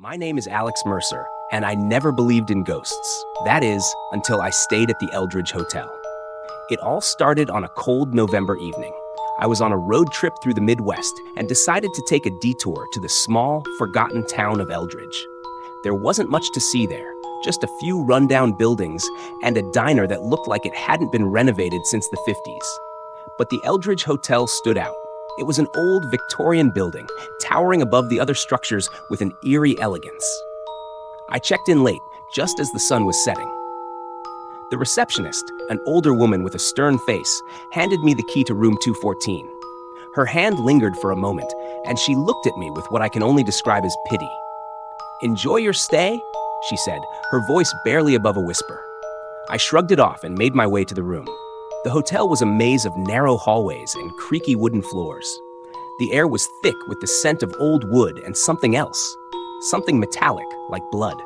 My name is Alex Mercer, and I never believed in ghosts. That is, until I stayed at the Eldridge Hotel. It all started on a cold November evening. I was on a road trip through the Midwest and decided to take a detour to the small, forgotten town of Eldridge. There wasn't much to see there, just a few rundown buildings and a diner that looked like it hadn't been renovated since the 50s. But the Eldridge Hotel stood out. It was an old Victorian building, towering above the other structures with an eerie elegance. I checked in late, just as the sun was setting. The receptionist, an older woman with a stern face, handed me the key to room 214. Her hand lingered for a moment, and she looked at me with what I can only describe as pity. "Enjoy your stay?" she said, her voice barely above a whisper. I shrugged it off and made my way to the room. The hotel was a maze of narrow hallways and creaky wooden floors. The air was thick with the scent of old wood and something else, something metallic like blood.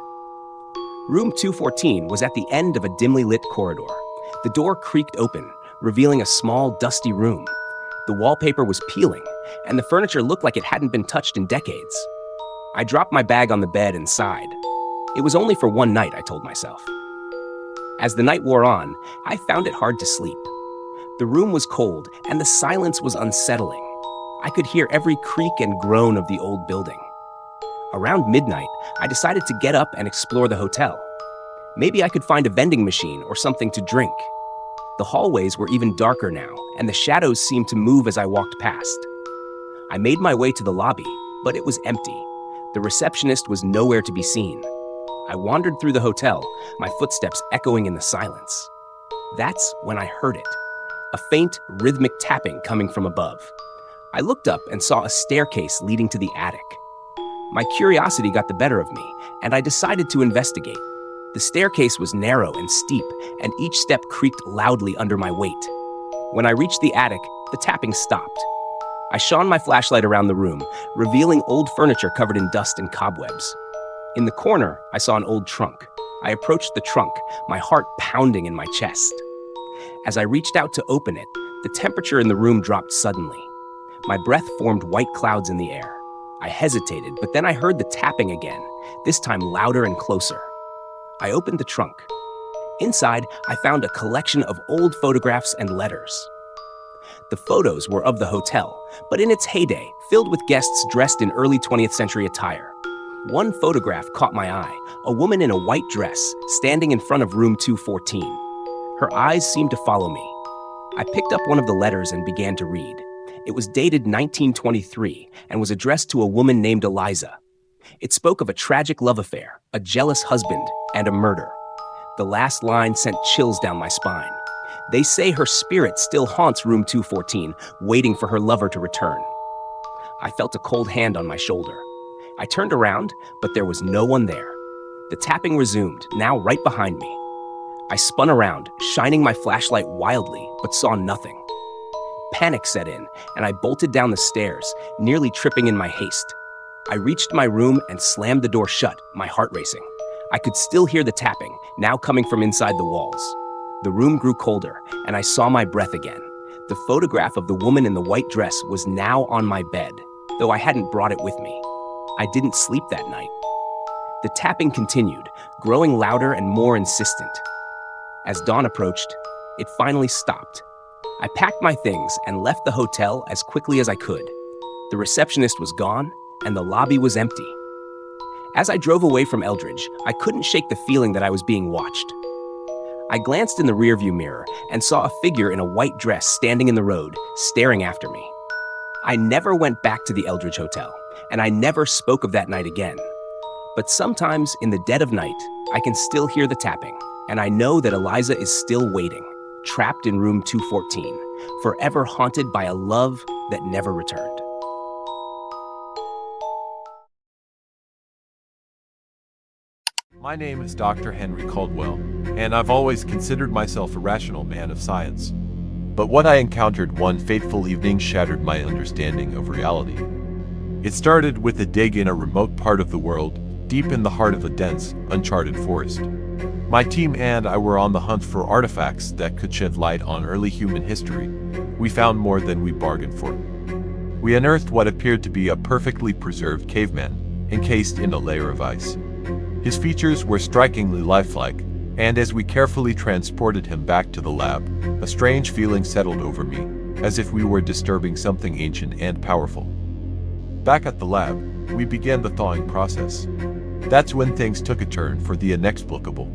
Room 214 was at the end of a dimly lit corridor. The door creaked open, revealing a small, dusty room. The wallpaper was peeling, and the furniture looked like it hadn't been touched in decades. I dropped my bag on the bed and sighed. It was only for one night, I told myself. As the night wore on, I found it hard to sleep. The room was cold, and the silence was unsettling. I could hear every creak and groan of the old building. Around midnight, I decided to get up and explore the hotel. Maybe I could find a vending machine or something to drink. The hallways were even darker now, and the shadows seemed to move as I walked past. I made my way to the lobby, but it was empty. The receptionist was nowhere to be seen. I wandered through the hotel, my footsteps echoing in the silence. That's when I heard it, a faint, rhythmic tapping coming from above. I looked up and saw a staircase leading to the attic. My curiosity got the better of me, and I decided to investigate. The staircase was narrow and steep, and each step creaked loudly under my weight. When I reached the attic, the tapping stopped. I shone my flashlight around the room, revealing old furniture covered in dust and cobwebs. In the corner, I saw an old trunk. I approached the trunk, my heart pounding in my chest. As I reached out to open it, the temperature in the room dropped suddenly. My breath formed white clouds in the air. I hesitated, but then I heard the tapping again, this time louder and closer. I opened the trunk. Inside, I found a collection of old photographs and letters. The photos were of the hotel, but in its heyday, filled with guests dressed in early 20th century attire. One photograph caught my eye, a woman in a white dress, standing in front of room 214. Her eyes seemed to follow me. I picked up one of the letters and began to read. It was dated 1923 and was addressed to a woman named Eliza. It spoke of a tragic love affair, a jealous husband, and a murder. The last line sent chills down my spine. They say her spirit still haunts room 214, waiting for her lover to return. I felt a cold hand on my shoulder. I turned around, but there was no one there. The tapping resumed, now right behind me. I spun around, shining my flashlight wildly, but saw nothing. Panic set in, and I bolted down the stairs, nearly tripping in my haste. I reached my room and slammed the door shut, my heart racing. I could still hear the tapping, now coming from inside the walls. The room grew colder, and I saw my breath again. The photograph of the woman in the white dress was now on my bed, though I hadn't brought it with me. I didn't sleep that night. The tapping continued, growing louder and more insistent. As dawn approached, it finally stopped. I packed my things and left the hotel as quickly as I could. The receptionist was gone, and the lobby was empty. As I drove away from Eldridge, I couldn't shake the feeling that I was being watched. I glanced in the rearview mirror and saw a figure in a white dress standing in the road, staring after me. I never went back to the Eldridge Hotel, and I never spoke of that night again. But sometimes, in the dead of night, I can still hear the tapping, and I know that Eliza is still waiting, trapped in room 214, forever haunted by a love that never returned. My name is Dr. Henry Caldwell, and I've always considered myself a rational man of science. But what I encountered one fateful evening shattered my understanding of reality. It started with a dig in a remote part of the world, deep in the heart of a dense, uncharted forest. My team and I were on the hunt for artifacts that could shed light on early human history. We found more than we bargained for. We unearthed what appeared to be a perfectly preserved caveman, encased in a layer of ice. His features were strikingly lifelike, and as we carefully transported him back to the lab, a strange feeling settled over me, as if we were disturbing something ancient and powerful. Back at the lab, we began the thawing process. That's when things took a turn for the inexplicable.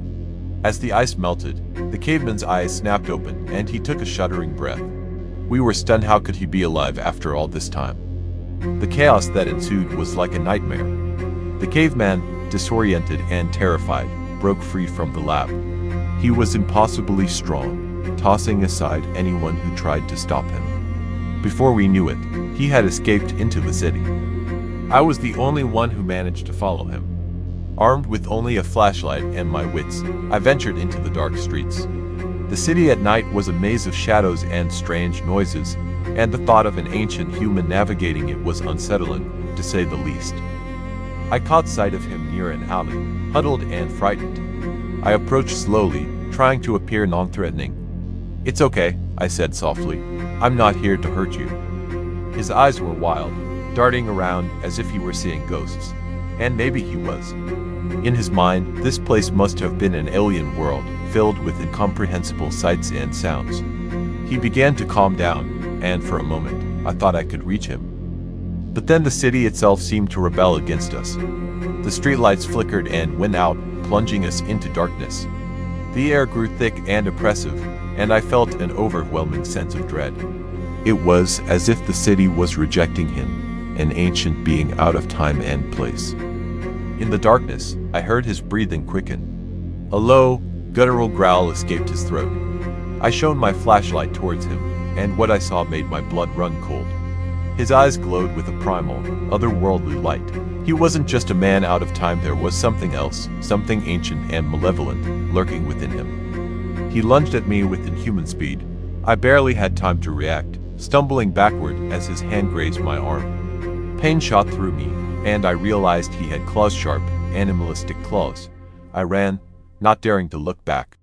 As the ice melted, the caveman's eyes snapped open and he took a shuddering breath. We were stunned. How could he be alive after all this time? The chaos that ensued was like a nightmare. The caveman, disoriented and terrified, broke free from the lab. He was impossibly strong, tossing aside anyone who tried to stop him. Before we knew it, he had escaped into the city. I was the only one who managed to follow him. Armed with only a flashlight and my wits, I ventured into the dark streets. The city at night was a maze of shadows and strange noises, and the thought of an ancient human navigating it was unsettling, to say the least. I caught sight of him near an alley, huddled and frightened. I approached slowly, trying to appear non-threatening. "It's okay," I said softly. "I'm not here to hurt you." His eyes were wild, darting around as if he were seeing ghosts. And maybe he was. In his mind, this place must have been an alien world, filled with incomprehensible sights and sounds. He began to calm down, and for a moment, I thought I could reach him. But then the city itself seemed to rebel against us. The streetlights flickered and went out, plunging us into darkness. The air grew thick and oppressive, and I felt an overwhelming sense of dread. It was as if the city was rejecting him, an ancient being out of time and place. In the darkness, I heard his breathing quicken. A low, guttural growl escaped his throat. I shone my flashlight towards him, and what I saw made my blood run cold. His eyes glowed with a primal, otherworldly light. He wasn't just a man out of time. There was something else, something ancient and malevolent, lurking within him. He lunged at me with inhuman speed. I barely had time to react, stumbling backward as his hand grazed my arm. Pain shot through me, and I realized he had claws-sharp, animalistic claws. I ran, not daring to look back.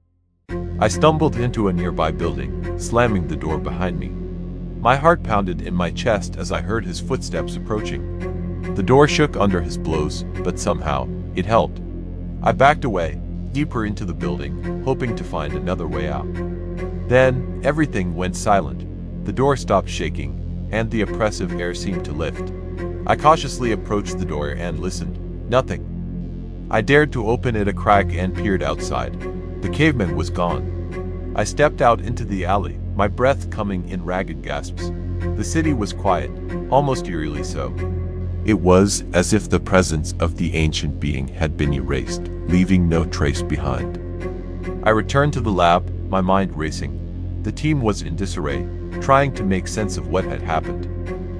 I stumbled into a nearby building, slamming the door behind me. My heart pounded in my chest as I heard his footsteps approaching. The door shook under his blows, but somehow, it held. I backed away, deeper into the building, hoping to find another way out. Then, everything went silent. The door stopped shaking, and the oppressive air seemed to lift. I cautiously approached the door and listened. Nothing. I dared to open it a crack and peered outside. The caveman was gone. I stepped out into the alley, my breath coming in ragged gasps. The city was quiet, almost eerily so. It was as if the presence of the ancient being had been erased, leaving no trace behind. I returned to the lab, my mind racing. The team was in disarray, trying to make sense of what had happened.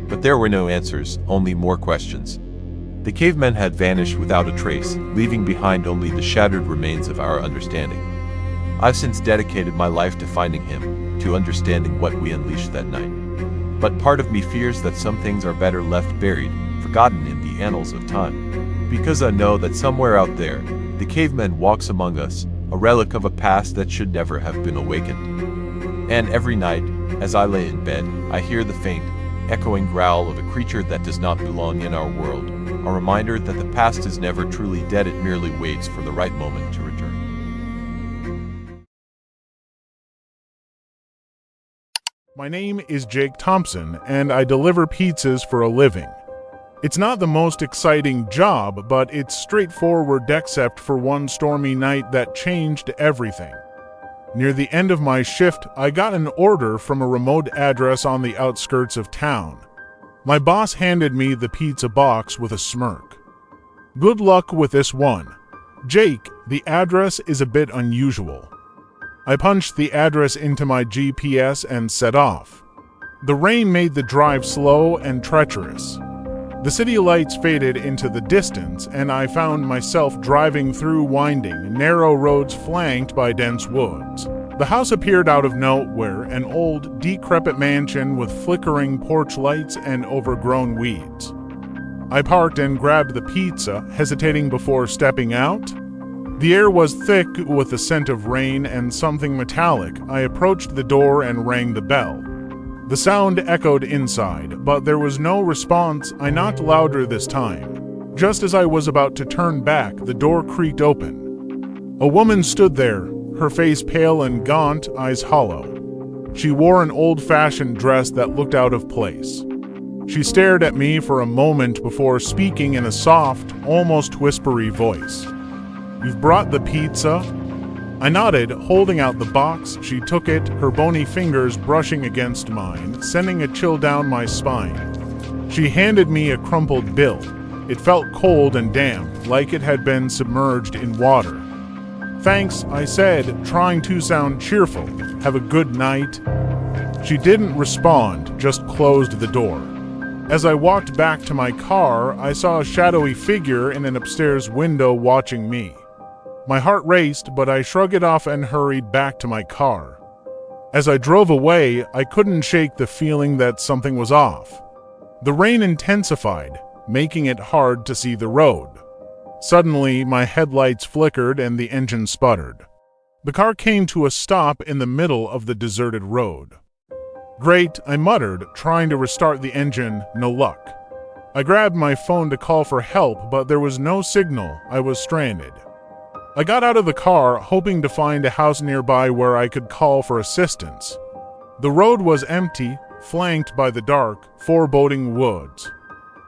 But there were no answers, only more questions. The caveman had vanished without a trace, leaving behind only the shattered remains of our understanding. I've since dedicated my life to finding him, to understanding what we unleashed that night. But part of me fears that some things are better left buried, forgotten in the annals of time. Because I know that somewhere out there, the caveman walks among us, a relic of a past that should never have been awakened. And every night, as I lay in bed, I hear the faint, echoing growl of a creature that does not belong in our world, a reminder that the past is never truly dead. It merely waits for the right moment to return. My name is Jake Thompson, and I deliver pizzas for a living. It's not the most exciting job, but it's straightforward except for one stormy night that changed everything. Near the end of my shift, I got an order from a remote address on the outskirts of town. My boss handed me the pizza box with a smirk. "Good luck with this one. Jake, the address is a bit unusual." I punched the address into my GPS and set off. The rain made the drive slow and treacherous. The city lights faded into the distance, and I found myself driving through winding, narrow roads flanked by dense woods. The house appeared out of nowhere, an old, decrepit mansion with flickering porch lights and overgrown weeds. I parked and grabbed the pizza, hesitating before stepping out. The air was thick with the scent of rain and something metallic. I approached the door and rang the bell. The sound echoed inside, but there was no response. I knocked louder this time. Just as I was about to turn back, the door creaked open. A woman stood there, her face pale and gaunt, eyes hollow. She wore an old-fashioned dress that looked out of place. She stared at me for a moment before speaking in a soft, almost whispery voice. "You've brought the pizza?" I nodded, holding out the box. She took it, her bony fingers brushing against mine, sending a chill down my spine. She handed me a crumpled bill. It felt cold and damp, like it had been submerged in water. "Thanks," I said, trying to sound cheerful. "Have a good night." She didn't respond, just closed the door. As I walked back to my car, I saw a shadowy figure in an upstairs window watching me. My heart raced, but I shrugged it off and hurried back to my car. As I drove away, I couldn't shake the feeling that something was off. The rain intensified, making it hard to see the road. Suddenly, my headlights flickered and the engine sputtered. The car came to a stop in the middle of the deserted road. "Great," I muttered, trying to restart the engine. No luck. I grabbed my phone to call for help, but there was no signal. I was stranded. I got out of the car, hoping to find a house nearby where I could call for assistance. The road was empty, flanked by the dark, foreboding woods.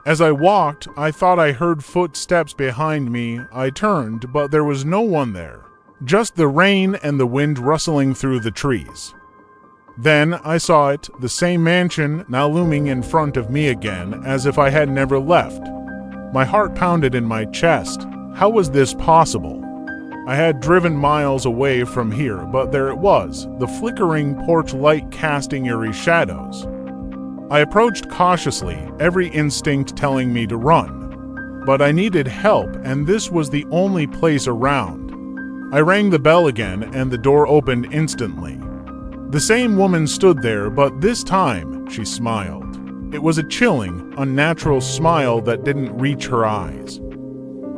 As I walked, I thought I heard footsteps behind me. I turned, but there was no one there. Just the rain and the wind rustling through the trees. Then I saw it, the same mansion now looming in front of me again, as if I had never left. My heart pounded in my chest. How was this possible? I had driven miles away from here, but there it was, the flickering porch light casting eerie shadows. I approached cautiously, every instinct telling me to run. But I needed help, and this was the only place around. I rang the bell again, and the door opened instantly. The same woman stood there, but this time she smiled. It was a chilling, unnatural smile that didn't reach her eyes.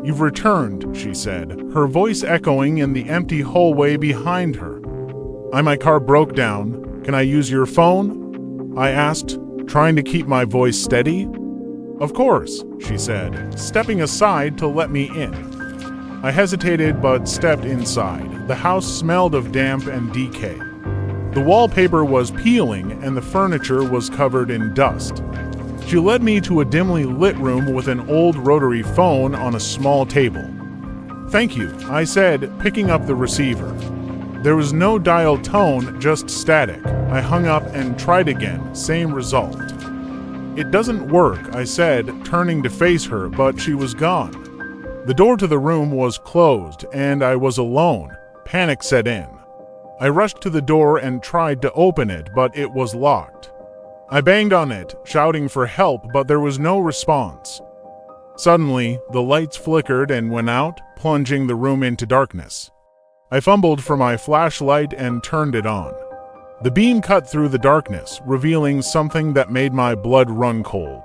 "You've returned," she said, her voice echoing in the empty hallway behind her. My car broke down. "Can I use your phone?" I asked, trying to keep my voice steady. "Of course," she said, stepping aside to let me in. I hesitated but stepped inside. The house smelled of damp and decay. The wallpaper was peeling and the furniture was covered in dust. She led me to a dimly lit room with an old rotary phone on a small table. "Thank you," I said, picking up the receiver. There was no dial tone, just static. I hung up and tried again, same result. "It doesn't work," I said, turning to face her, but she was gone. The door to the room was closed, and I was alone. Panic set in. I rushed to the door and tried to open it, but it was locked. I banged on it, shouting for help, but there was no response. Suddenly, the lights flickered and went out, plunging the room into darkness. I fumbled for my flashlight and turned it on. The beam cut through the darkness, revealing something that made my blood run cold.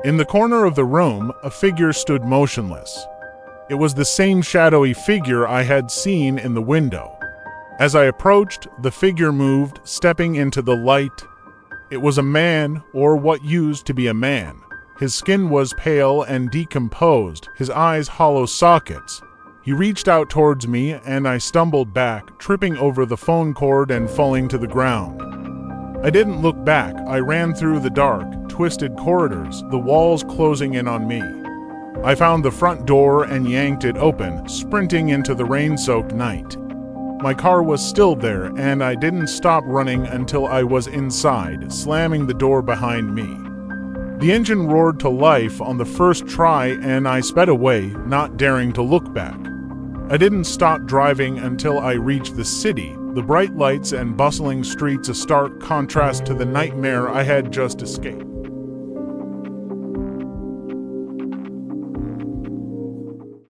In the corner of the room, a figure stood motionless. It was the same shadowy figure I had seen in the window. As I approached, the figure moved, stepping into the light. It was a man, or what used to be a man. His skin was pale and decomposed, his eyes hollow sockets. He reached out towards me, and I stumbled back, tripping over the phone cord and falling to the ground. I didn't look back. I ran through the dark, twisted corridors, the walls closing in on me. I found the front door and yanked it open, sprinting into the rain-soaked night. My car was still there, and I didn't stop running until I was inside, slamming the door behind me. The engine roared to life on the first try, and I sped away, not daring to look back. I didn't stop driving until I reached the city, the bright lights and bustling streets a stark contrast to the nightmare I had just escaped.